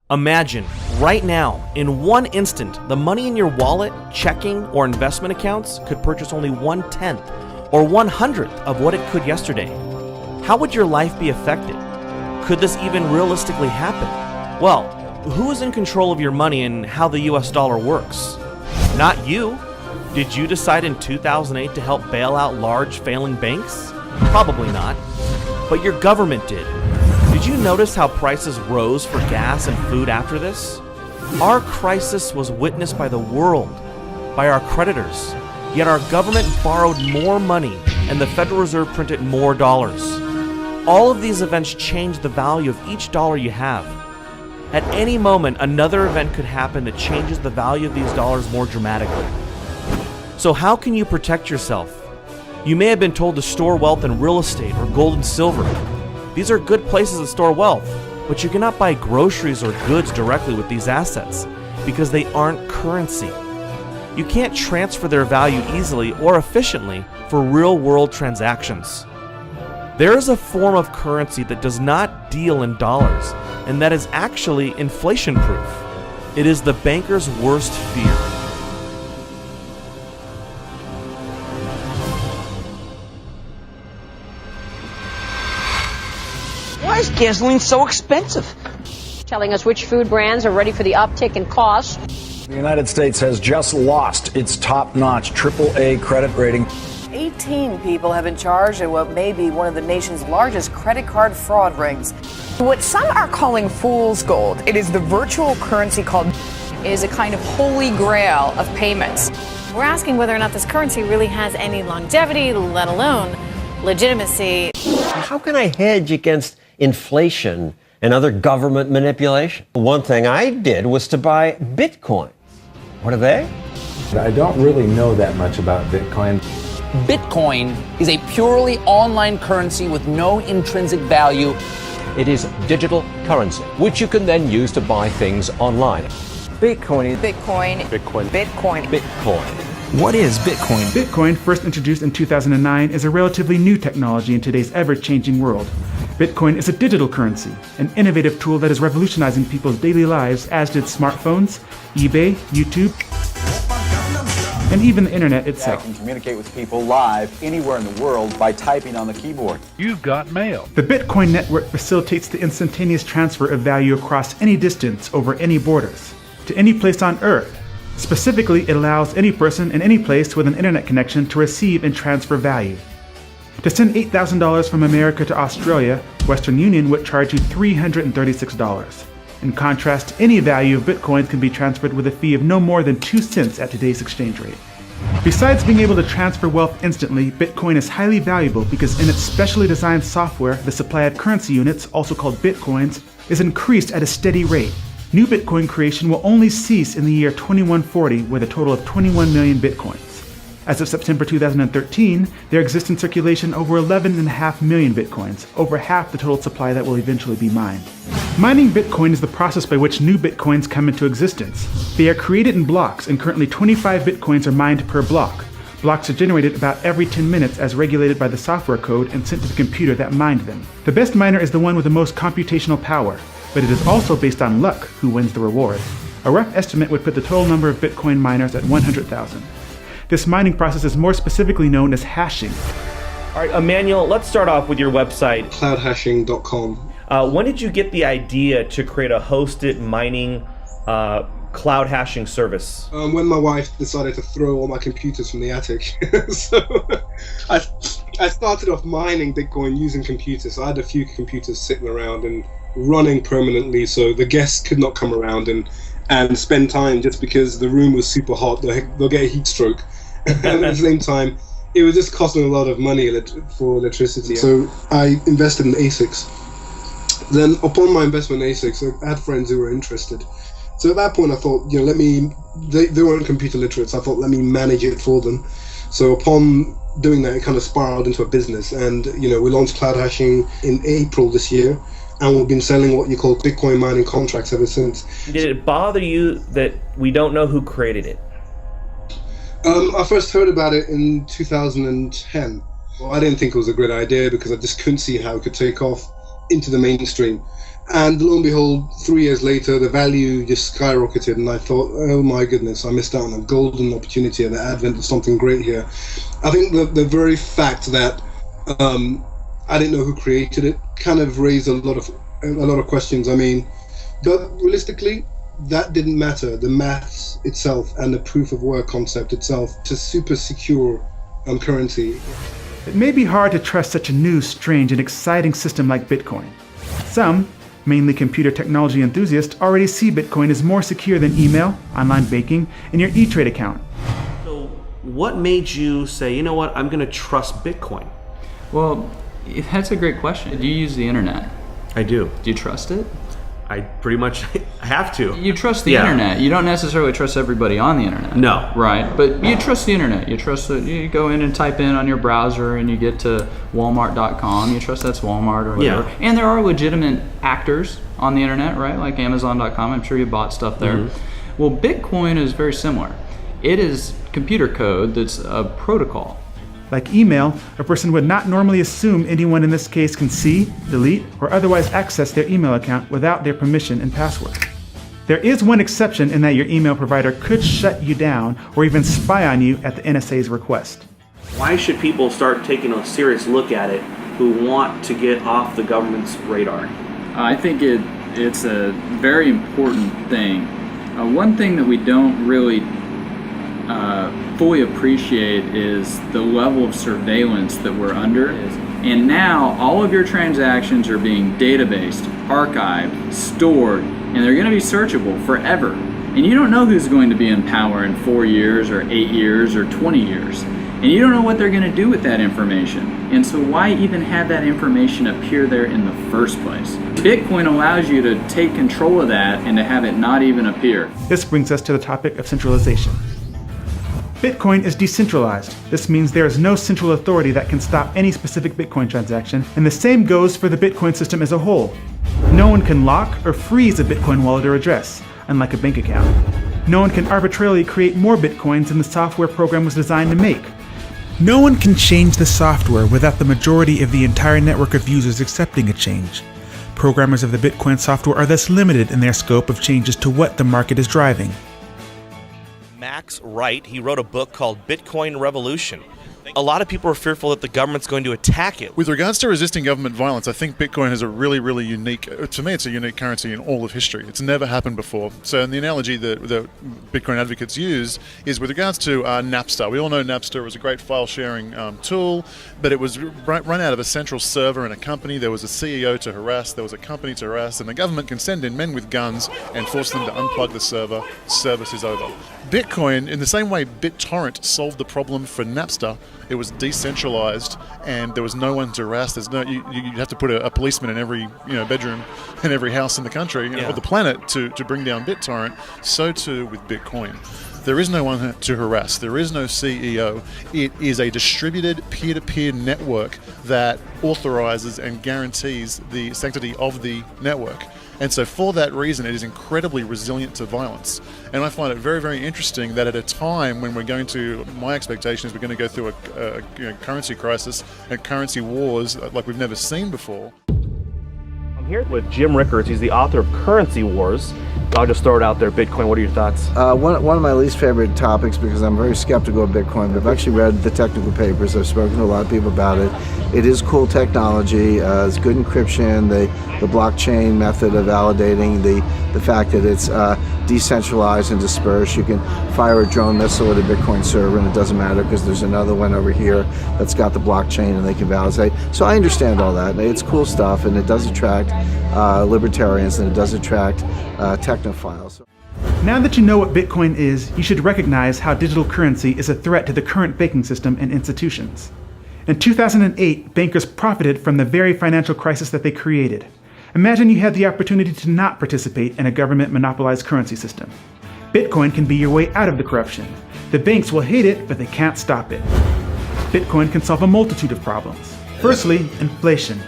Imagine, right now, in one instant, the money in your wallet, checking, or investment accounts could purchase only 1/10 or 1/100th of what it could yesterday. How would your life be affected? Could this even realistically happen? Well, who is in control of your money and how the US dollar works? Not you. Did you decide in 2008 to help bail out large failing banks? Probably not. But your government did. Did you notice how prices rose for gas and food after this? Our crisis was witnessed by the world, by our creditors, yet our government borrowed more money and the Federal Reserve printed more dollars. All of these events change the value of each dollar you have. At any moment, another event could happen that changes the value of these dollars more dramatically. So how can you protect yourself? You may have been told to store wealth in real estate or gold and silver. These are good places to store wealth, but you cannot buy groceries or goods directly with these assets because they aren't currency. You can't transfer their value easily or efficiently for real-world transactions. There is a form of currency that does not deal in dollars, and that is actually inflation-proof. It is the banker's worst fear. Why is gasoline so expensive? Telling us which food brands are ready for the uptick in costs. The United States has just lost its top-notch AAA credit rating. 18 people have been charged in what may be one of the nation's largest credit card fraud rings. What some are calling fool's gold, it is the virtual currency called is a kind of holy grail of payments. We're asking whether or not this currency really has any longevity, let alone legitimacy. How can I hedge against inflation and other government manipulation? One thing I did was to buy Bitcoin. What are they? I don't really know that much about Bitcoin. Bitcoin is a purely online currency with no intrinsic value. It is digital currency, which you can then use to buy things online. Bitcoin. What is Bitcoin? Bitcoin, first introduced in 2009, is a relatively new technology in today's ever-changing world. Bitcoin is a digital currency, an innovative tool that is revolutionizing people's daily lives, as did smartphones, eBay, YouTube, and even the internet itself. I can communicate with people live anywhere in the world by typing on the keyboard. You've got mail. The Bitcoin network facilitates the instantaneous transfer of value across any distance over any borders, to any place on Earth. Specifically, it allows any person in any place with an internet connection to receive and transfer value. To send $8,000 from America to Australia, Western Union would charge you $336. In contrast, any value of Bitcoin can be transferred with a fee of no more than 2 cents at today's exchange rate. Besides being able to transfer wealth instantly, Bitcoin is highly valuable because in its specially designed software, the supply of currency units, also called Bitcoins, is increased at a steady rate. New Bitcoin creation will only cease in the year 2140 with a total of 21 million Bitcoins. As of September 2013, there exist in circulation over 11.5 million Bitcoins, over half the total supply that will eventually be mined. Mining Bitcoin is the process by which new Bitcoins come into existence. They are created in blocks, and currently 25 Bitcoins are mined per block. Blocks are generated about every 10 minutes as regulated by the software code and sent to the computer that mined them. The best miner is the one with the most computational power, but it is also based on luck who wins the reward. A rough estimate would put the total number of Bitcoin miners at 100,000. This mining process is more specifically known as hashing. All right, Emmanuel, let's start off with your website. Cloudhashing.com. When did you get the idea to create a hosted mining cloud hashing service? When my wife decided to throw all my computers from the attic. So I started off mining Bitcoin using computers. So I had a few computers sitting around and running permanently so the guests could not come around and spend time just because the room was super hot. They'll get a heat stroke. And at the same time, it was just costing a lot of money for electricity. So I invested in ASICs. Then upon my investment in ASICs, I had friends who were interested. So at that point I thought, they weren't computer literate, so I thought, let me manage it for them. So upon doing that, it kind of spiraled into a business. And, we launched Cloud Hashing in April this year. And we've been selling what you call Bitcoin mining contracts ever since. Did it bother you that we don't know who created it? I first heard about it in 2010. Well, I didn't think it was a great idea because I just couldn't see how it could take off into the mainstream. And lo and behold, 3 years later, the value just skyrocketed, and I thought, oh my goodness, I missed out on a golden opportunity at the advent of something great here. I think the very fact that I didn't know who created it kind of raised a lot of questions. I mean, but realistically, that didn't matter. The maths itself and the proof of work concept itself, it's a super secure currency. It may be hard to trust such a new, strange, and exciting system like Bitcoin. Some, mainly computer technology enthusiasts, already see Bitcoin as more secure than email, online banking, and your E-Trade account. So what made you say, you know what, I'm going to trust Bitcoin? Well, that's a great question. Do you use the internet? I do. Do you trust it? I pretty much have to. You trust the internet. You don't necessarily trust everybody on the internet. No. Right, but you trust the internet. You trust that you go in and type in on your browser and you get to walmart.com. You trust that's Walmart or whatever. Yeah. And there are legitimate actors on the internet, right? Like amazon.com. I'm sure you bought stuff there. Mm-hmm. Well, Bitcoin is very similar. It is computer code that's a protocol. Like email, a person would not normally assume anyone in this case can see, delete, or otherwise access their email account without their permission and password. There is one exception in that your email provider could shut you down or even spy on you at the NSA's request. Why should people start taking a serious look at it who want to get off the government's radar? I think it's a very important thing. One thing that we don't really fully appreciate is the level of surveillance that we're under. And now all of your transactions are being databased, archived, stored, and they're going to be searchable forever. And you don't know who's going to be in power in 4 years or 8 years or 20 years. And you don't know what they're going to do with that information. And so why even have that information appear there in the first place? Bitcoin allows you to take control of that and to have it not even appear. This brings us to the topic of centralization. Bitcoin is decentralized. This means there is no central authority that can stop any specific Bitcoin transaction, and the same goes for the Bitcoin system as a whole. No one can lock or freeze a Bitcoin wallet or address, unlike a bank account. No one can arbitrarily create more Bitcoins than the software program was designed to make. No one can change the software without the majority of the entire network of users accepting a change. Programmers of the Bitcoin software are thus limited in their scope of changes to what the market is driving. Max Wright, he wrote a book called Bitcoin Revolution. A lot of people are fearful that the government's going to attack it. With regards to resisting government violence, I think Bitcoin has a really, really unique, to me it's a unique currency in all of history. It's never happened before. So the analogy that Bitcoin advocates use is with regards to Napster. We all know Napster was a great file sharing tool, but it was run out of a central server in a company. There was a CEO to harass, there was a company to harass, and the government can send in men with guns and force them to unplug the server. Service is over. Bitcoin, in the same way BitTorrent solved the problem for Napster, it was decentralized and there was no one to harass. There's no you have to put a policeman in every bedroom in every house in the country or the planet to bring down BitTorrent. So too with Bitcoin. There is no one to harass. There is no CEO. It is a distributed peer-to-peer network that authorizes and guarantees the sanctity of the network. And so for that reason, it is incredibly resilient to violence. And I find it very, very interesting that at a time when my expectation is we're going to go through a currency crisis and currency wars like we've never seen before. I'm here with Jim Rickards. He's the author of Currency Wars. I'll just throw it out there. Bitcoin, what are your thoughts? One of my least favorite topics, because I'm very skeptical of Bitcoin, but I've actually read the technical papers. I've spoken to a lot of people about it. It is cool technology. It's good encryption, the blockchain method of validating, the fact that it's decentralized and dispersed. You can fire a drone missile at a Bitcoin server and it doesn't matter because there's another one over here that's got the blockchain and they can validate. So I understand all that. It's cool stuff and it does attract libertarians and it does attract technophiles. Now that you know what Bitcoin is, you should recognize how digital currency is a threat to the current banking system and institutions. In 2008, bankers profited from the very financial crisis that they created. Imagine you had the opportunity to not participate in a government-monopolized currency system. Bitcoin can be your way out of the corruption. The banks will hate it, but they can't stop it. Bitcoin can solve a multitude of problems. Firstly, inflation.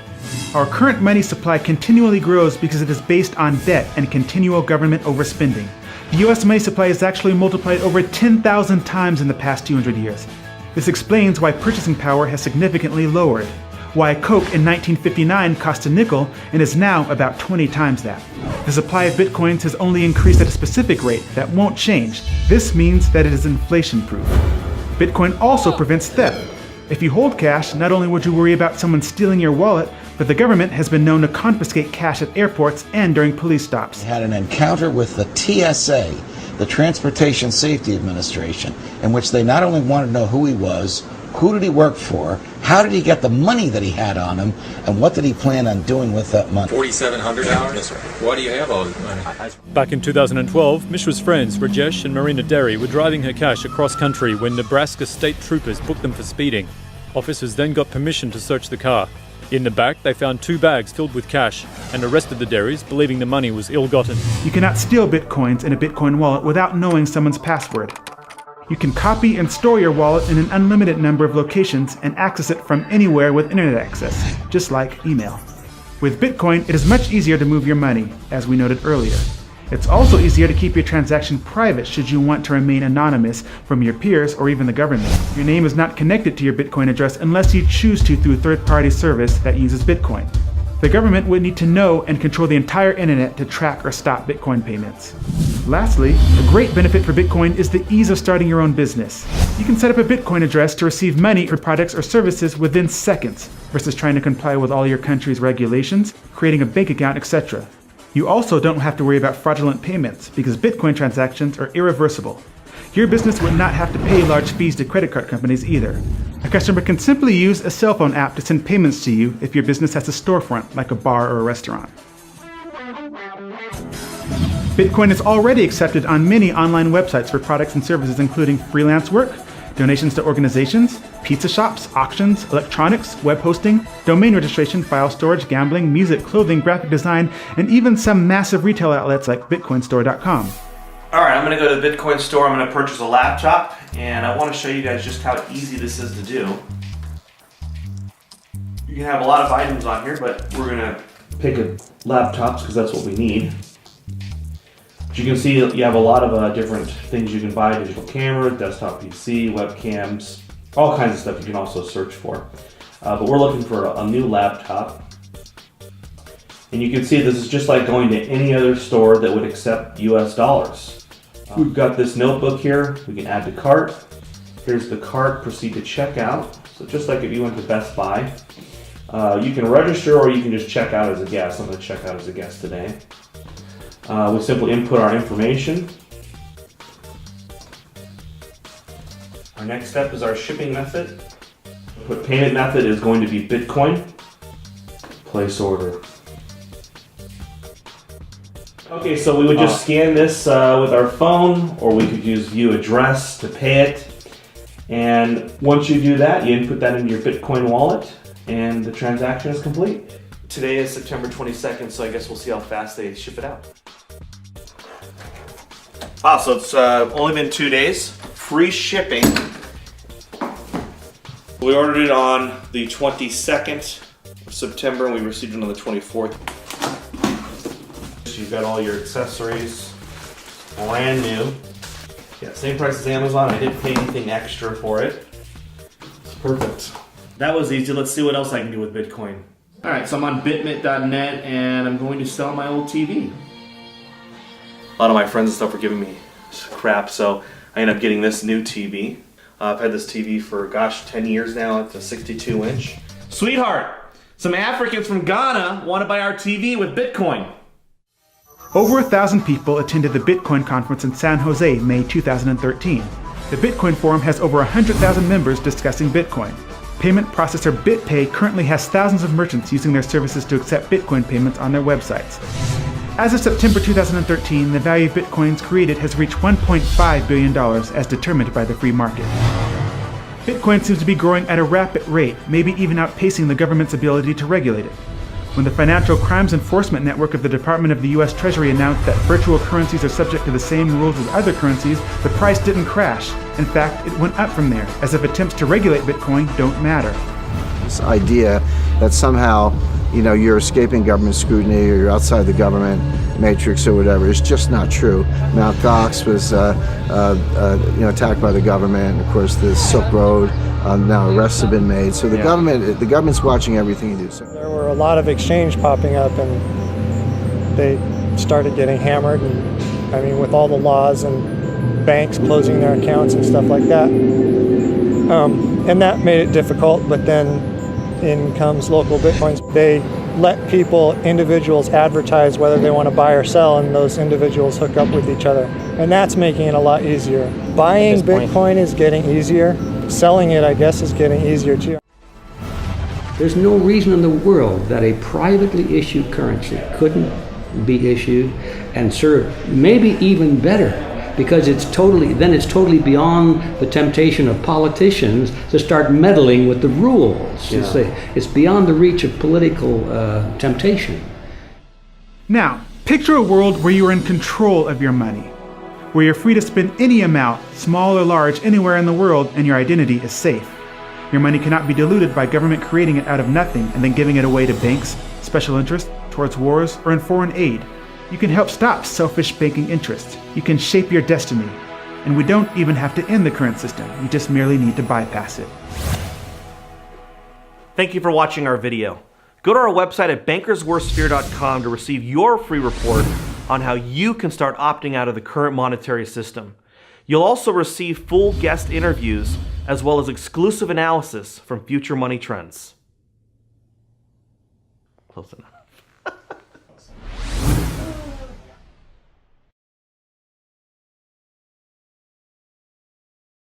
Our current money supply continually grows because it is based on debt and continual government overspending. The US money supply is actually multiplied over 10,000 times in the past 200 years. This explains why purchasing power has significantly lowered. why Coke in 1959 cost a nickel and is now about 20 times that. The supply of bitcoins has only increased at a specific rate that won't change. This means that it is inflation-proof. Bitcoin also prevents theft. If you hold cash, not only would you worry about someone stealing your wallet, but the government has been known to confiscate cash at airports and during police stops. Had an encounter with the TSA, the Transportation Safety Administration, in which they not only wanted to know who he was, who did he work for, how did he get the money that he had on him, and what did he plan on doing with that money. $4,700? Yes, sir. Why do you have all this money? Back in 2012, Mishra's friends, Rajesh and Marina Derry, were driving her cash across country when Nebraska state troopers booked them for speeding. Officers then got permission to search the car. In the back, they found 2 bags filled with cash and arrested the Derrys, believing the money was ill-gotten. You cannot steal bitcoins in a Bitcoin wallet without knowing someone's password. You can copy and store your wallet in an unlimited number of locations and access it from anywhere with internet access, just like email. With Bitcoin, it is much easier to move your money, as we noted earlier. It's also easier to keep your transaction private should you want to remain anonymous from your peers or even the government. Your name is not connected to your Bitcoin address unless you choose to through a third-party service that uses Bitcoin. The government would need to know and control the entire internet to track or stop Bitcoin payments. Lastly, a great benefit for Bitcoin is the ease of starting your own business. You can set up a Bitcoin address to receive money for products or services within seconds, versus trying to comply with all your country's regulations, creating a bank account, etc. You also don't have to worry about fraudulent payments because Bitcoin transactions are irreversible. Your business would not have to pay large fees to credit card companies either. A customer can simply use a cell phone app to send payments to you if your business has a storefront, like a bar or a restaurant. Bitcoin is already accepted on many online websites for products and services including freelance work, donations to organizations, pizza shops, auctions, electronics, web hosting, domain registration, file storage, gambling, music, clothing, graphic design, and even some massive retail outlets like bitcoinstore.com. Alright, I'm going to go to the Bitcoin store, I'm going to purchase a laptop, and I want to show you guys just how easy this is to do. You can have a lot of items on here, but we're going to pick laptops because that's what we need. As you can see, you have a lot of different things you can buy: digital camera, desktop PC, webcams, all kinds of stuff you can also search for. But we're looking for a new laptop. And you can see this is just like going to any other store that would accept US dollars. We've got this notebook here, we can add to cart. Here's the cart, proceed to checkout. So just like if you went to Best Buy. You can register or you can just check out as a guest. I'm going to check out as a guest today. We simply input our information. Our next step is our shipping method. The payment method is going to be Bitcoin. Place order. Okay, so we would just scan this with our phone, or we could use view address to pay it. And once you do that, you input that into your Bitcoin wallet, and the transaction is complete. Today is September 22nd, so I guess we'll see how fast they ship it out. Wow, so it's only been 2 days. Free shipping. We ordered it on the 22nd of September, and we received it on the 24th. You've got all your accessories, brand new. Yeah, same price as Amazon. I didn't pay anything extra for it. It's perfect. That was easy. Let's see what else I can do with Bitcoin. All right, so I'm on bitmit.net, and I'm going to sell my old TV. A lot of my friends and stuff were giving me crap, so I ended up getting this new TV. I've had this TV for, 10 years now. It's a 62-inch. Sweetheart, some Africans from Ghana want to buy our TV with Bitcoin. Over 1,000 people attended the Bitcoin conference in San Jose, May 2013. The Bitcoin Forum has over 100,000 members discussing Bitcoin. Payment processor BitPay currently has thousands of merchants using their services to accept Bitcoin payments on their websites. As of September 2013, the value of Bitcoins created has reached $1.5 billion as determined by the free market. Bitcoin seems to be growing at a rapid rate, maybe even outpacing the government's ability to regulate it. When the Financial Crimes Enforcement Network of the Department of the U.S. Treasury announced that virtual currencies are subject to the same rules as other currencies, the price didn't crash. In fact, it went up from there, as if attempts to regulate Bitcoin don't matter. This idea that somehow you're escaping government scrutiny or you're outside the government matrix or whatever. It's just not true. Mt. Gox was attacked by the government. Of course, the Silk Road, now arrests have been made. So the government's watching everything you do. So there were a lot of exchange popping up, and they started getting hammered. And I mean, with all the laws and banks closing their accounts and stuff like that, and that made it difficult. But then in comes local Bitcoins. They let individuals advertise whether they want to buy or sell, and those individuals hook up with each other. And that's making it a lot easier. Buying Bitcoin is getting easier. Selling it, I guess, is getting easier too. There's no reason in the world that a privately issued currency couldn't be issued and serve maybe even better, because it's totally beyond the temptation of politicians to start meddling with the rules. Yeah. It's beyond the reach of political temptation. Now, picture a world where you are in control of your money, where you're free to spend any amount, small or large, anywhere in the world, and your identity is safe. Your money cannot be diluted by government creating it out of nothing and then giving it away to banks, special interests, towards wars, or in foreign aid. You can help stop selfish banking interests. You can shape your destiny. And we don't even have to end the current system. We just merely need to bypass it. Thank you for watching our video. Go to our website at bankersworstfear.com to receive your free report on how you can start opting out of the current monetary system. You'll also receive full guest interviews as well as exclusive analysis from future money trends. Close enough.